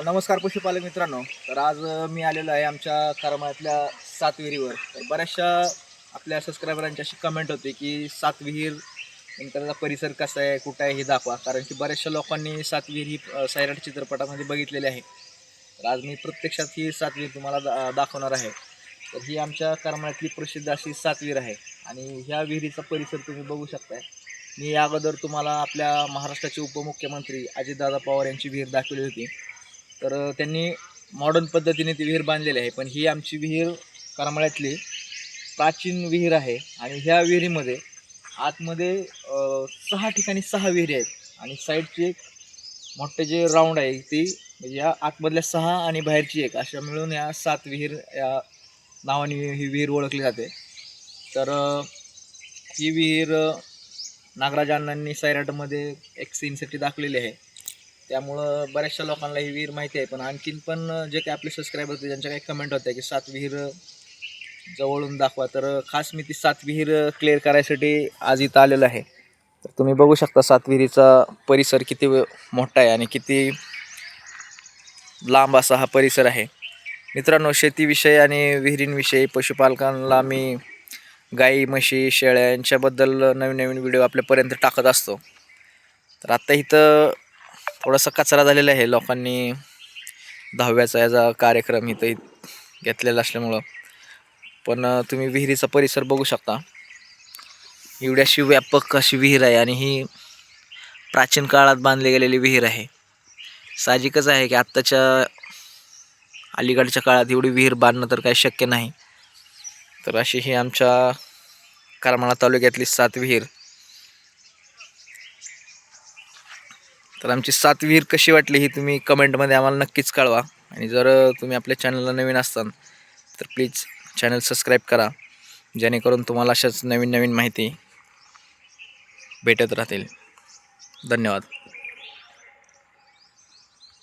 नमस्कार पशुपालक मित्रांनो. तर आज मी आलेलो आहे आमच्या करमाळ्यातल्या 7 विहिरीवर. तर बऱ्याचशा आपल्या सबस्क्रायबरांची अशी कमेंट होती की 7 विहीर नंतरचा परिसर कसा आहे, कुठं आहे हे दाखवा. कारण की बऱ्याचशा लोकांनी 7 विहीर ही सैराट चित्रपटामध्ये बघितलेली आहे. तर आज मी प्रत्यक्षात ही 7 विहीर तुम्हाला दाखवणार आहे. तर ही आमच्या करमाळ्यातली प्रसिद्ध अशी 7 विहीर आहे आणि ह्या विहिरीचा परिसर तुम्ही बघू शकताय. मी अगोदर तुम्हाला आपल्या महाराष्ट्राचे उपमुख्यमंत्री अजितदादा पवार यांची विहीर दाखवली होती. तर त्यांनी मॉडर्न पद्धतीने ती विहीर बांधलेली आहे. पण ही आमची विहीर करमाळ्यातली प्राचीन विहीर आहे आणि ह्या विहिरीमध्ये आतमध्ये 6 ठिकाणी 6 विहिरी आहेत आणि साईडची एक मोठे जे राऊंड आहे ती म्हणजे या आतमधल्या 6 आणि बाहेरची एक अशा मिळून या 7 विहीर या नावाने ही विहीर ओळखली जाते. तर ही विहीर नागराज अण्णांनी सैराटमध्ये एक सीनसाठी दाखवलेली आहे. त्यामुळं बऱ्याचशा लोकांना ही विहीर माहिती आहे. पण आणखीन पण जे काही आपले सबस्क्रायबर होते ज्यांच्या काही कमेंट होत्या की 7 विहीर जवळून दाखवा. तर खास मी ती 7 विहीर क्लिअर करायसाठी आज इथं आलेलो आहे. तर तुम्ही बघू शकता 7 विहिरीचा परिसर किती मोठा आहे आणि किती लांब असा हा परिसर आहे. मित्रांनो, शेतीविषयी आणि विहिरींविषयी पशुपालकांना मी गाई, म्हशी, शेळ्या यांच्याबद्दल नवीन नवीन व्हिडिओ आपल्यापर्यंत टाकत असतो. तर आत्ता इथं थोडासा कचरा झालेला आहे. लोकांनी 10व्याचा याचा कार्यक्रम इथं घेतलेला असल्यामुळं. पण तुम्ही विहिरीचा परिसर बघू शकता. एवढी अशी व्यापक अशी विहीर आहे आणि ही प्राचीन काळात बांधली गेलेली विहीर आहे. साहजिकच आहे की आत्ताच्या अलीकडच्या काळात एवढी विहीर बांधणं तर काही शक्य नाही. तर अशी ही आमच्या करमाळा तालुक्यातली 7 विहीर. तर आमची 7 विहीर कशी वाटली ही तुम्ही कमेंटमध्ये आम्हाला नक्कीच कळवा. आणि जर तुम्ही आपल्या चॅनलला नवीन असताल तर प्लीज चॅनल सबस्क्राईब करा, जेणेकरून तुम्हाला अशाच नवीन नवीन माहिती भेटत राहतील. धन्यवाद.